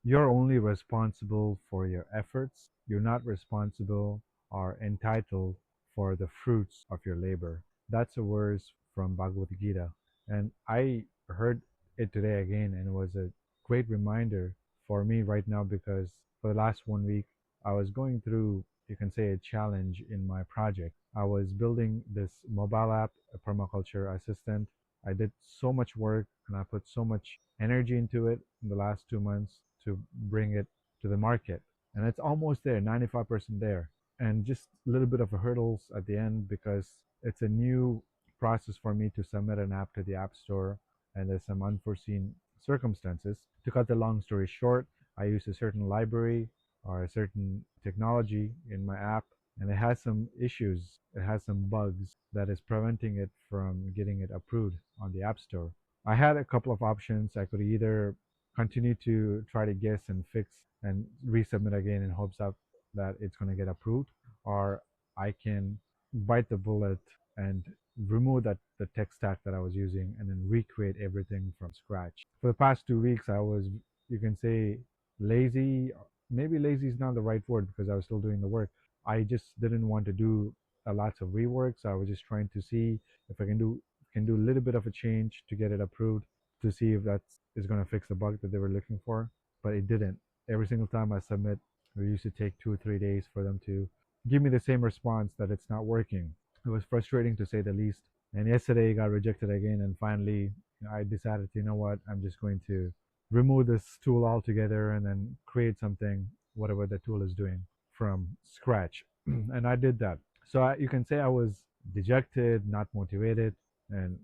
You're only responsible for your efforts. You're not responsible or entitled for the fruits of your labor. That's a verse from Bhagavad Gita. And I heard it today again, and it was a great reminder for me right now because for the last 1 week, I was going through, you can say, a challenge in my project. I was building this mobile app, a permaculture assistant. I did so much work and I put so much energy into it in the last 2 months to bring it to the market. And it's almost there, 95% there. And just a little bit of a hurdles at the end because it's a new process for me to submit an app to the App Store, and there's some unforeseen circumstances. To cut the long story short, I use a certain library or a certain technology in my app, and it has some issues. It has some bugs that is preventing it from getting it approved on the App Store. I had a couple of options. I could either continue to try to guess and fix and resubmit again in hopes of that it's going to get approved, or I can bite the bullet and remove that the tech stack that I was using and then recreate everything from scratch. For the past 2 weeks, I was, you can say, lazy. Maybe lazy is not the right word because I was still doing the work. I just didn't want to do a lots of rework, so I was just trying to see if I can do a little bit of a change to get it approved to see if that is going to fix the bug that they were looking for, but it didn't. Every single time I submit, it used to take 2 or 3 days for them to give me the same response that it's not working. It was frustrating to say the least. And yesterday it got rejected again, and finally I decided, you know what, I'm just going to remove this tool altogether and then create something, whatever the tool is doing, from scratch. And I did that. So you can say I was dejected, not motivated, and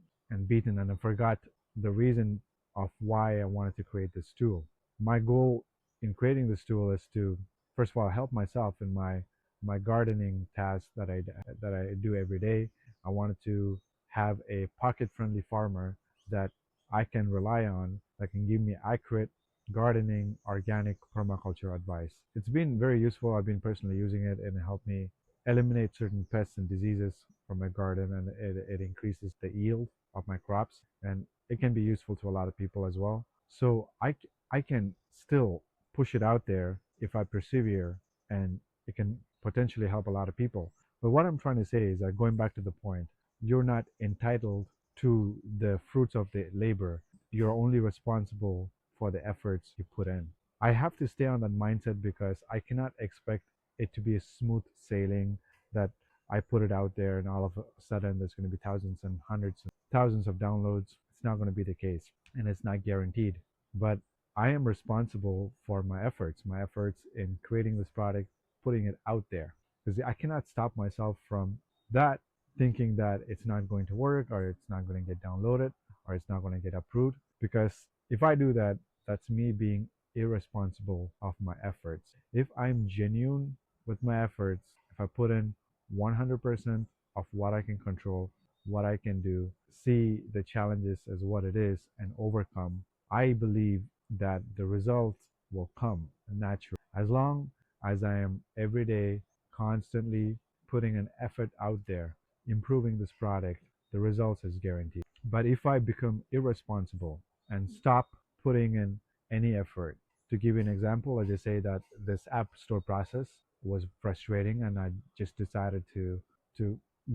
beaten, and I forgot the reason of why I wanted to create this tool. My goal in creating this tool is to, first of all, help myself in my gardening task that I do every day. I wanted to have a pocket-friendly farmer that I can rely on, that can give me accurate gardening, organic permaculture advice. It's been very useful. I've been personally using it, and it helped me eliminate certain pests and diseases from my garden, and it increases the yield of my crops, and it can be useful to a lot of people as well. So I can still push it out there if I persevere, and it can potentially help a lot of people. But what I'm trying to say is that, going back to the point, you're not entitled to the fruits of the labor. You're only responsible for the efforts you put in. I have to stay on that mindset because I cannot expect it to be a smooth sailing, that I put it out there and all of a sudden there's going to be thousands and hundreds and thousands of downloads. It's not going to be the case, and it's not guaranteed. But I am responsible for my efforts in creating this product, putting it out there, because I cannot stop myself from that, thinking that it's not going to work, or it's not going to get downloaded, or it's not going to get approved. Because if I do that, that's me being irresponsible of my efforts. If I'm genuine with my efforts, if I put in 100% of what I can control, what I can do, see the challenges as what it is, and overcome, I believe that the results will come naturally. As long as I am every day constantly putting an effort out there, improving this product, the results is guaranteed. But if I become irresponsible and stop putting in any effort, to give you an example, I just say that this app store process was frustrating, and I just decided to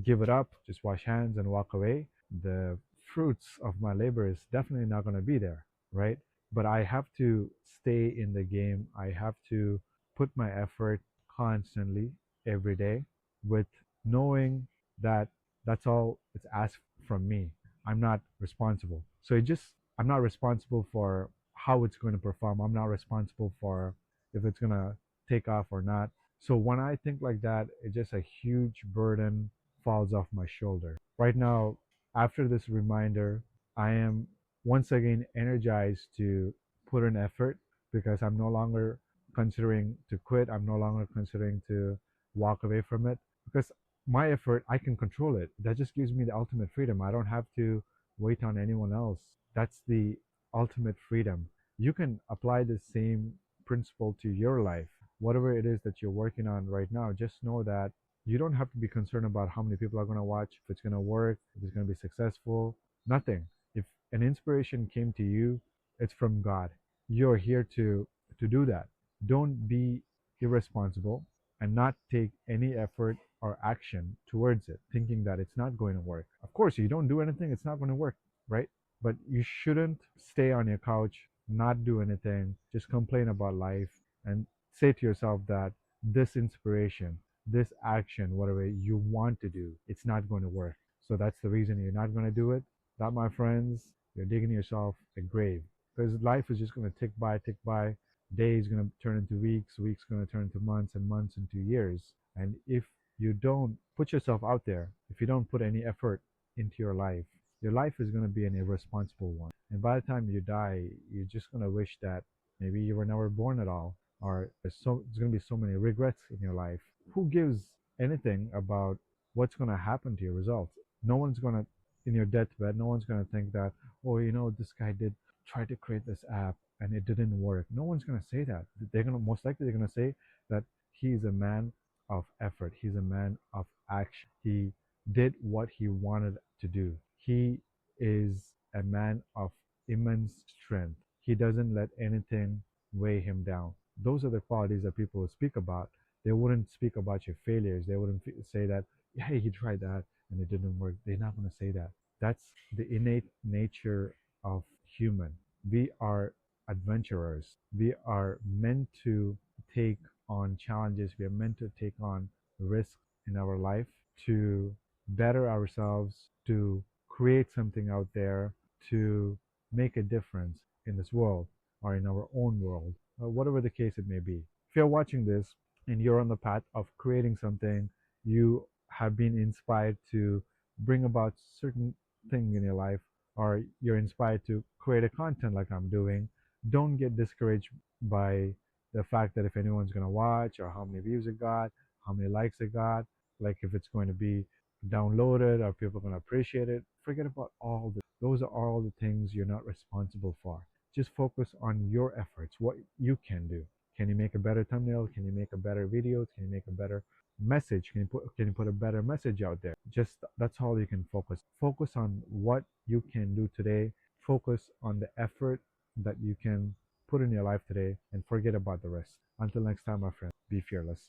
give it up, just wash hands and walk away. The fruits of my labor is definitely not going to be there, right? But I have to stay in the game. I have to put my effort constantly every day, with knowing that that's all it's asked from me. I'm not responsible. So I'm not responsible for how it's going to perform. I'm not responsible for if it's going to take off or not. So when I think like that, it's just a huge burden falls off my shoulder. Right now, after this reminder, I am once again energized to put in effort, because I'm no longer considering to quit. I'm no longer considering to walk away from it, because my effort, I can control it. That just gives me the ultimate freedom. I don't have to wait on anyone else. That's the ultimate freedom. You can apply the same principle to your life. Whatever it is that you're working on right now, just know that you don't have to be concerned about how many people are going to watch, if it's going to work, if it's going to be successful. Nothing. If an inspiration came to you, it's from God. You're here to to do that. Don't be irresponsible and not take any effort or action towards it, thinking that it's not going to work. Of course, you don't do anything, it's not going to work, right? But you shouldn't stay on your couch, not do anything, just complain about life, and say to yourself that this inspiration, this action, whatever you want to do, it's not going to work. So that's the reason you're not going to do it. That, my friends, you're digging yourself a grave, because life is just going to tick by. Days going to turn into weeks, weeks going to turn into months, and months into years. And if you don't put yourself out there, if you don't put any effort into your life is going to be an irresponsible one. And by the time you die, you're just going to wish that maybe you were never born at all, or there's going to be so many regrets in your life. Who gives anything about what's going to happen to your results? No one's going to, in your deathbed, no one's going to think that, oh, this guy did try to create this app and it didn't work. No one's going to say that. They're going to, most likely, they're going to say that he's a man of effort. He's a man of action. He did what he wanted to do. He is a man of immense strength. He doesn't let anything weigh him down. Those are the qualities that people will speak about. They wouldn't speak about your failures. They wouldn't say that, hey, he tried that and it didn't work. They're not going to say that. That's the innate nature of human. We are adventurers. We are meant to take on challenges. We are meant to take on risks in our life to better ourselves, to create something out there, to make a difference in this world or in our own world, whatever the case it may be. If you're watching this and you're on the path of creating something, you have been inspired to bring about certain thing in your life, or you're inspired to create a content like I'm doing, don't get discouraged by the fact that if anyone's going to watch, or how many views it got, how many likes it got, like if it's going to be downloaded or people are going to appreciate it. Forget about all this. Those are all the things you're not responsible for. Just focus on your efforts, what you can do. Can you make a better thumbnail? Can you make a better video? Can you make a better message? Can you put a better message out there? Just that's all you can focus. Focus on what you can do today. Focus on the effort that you can put in your life today, and forget about the rest. Until next time, my friend, be fearless.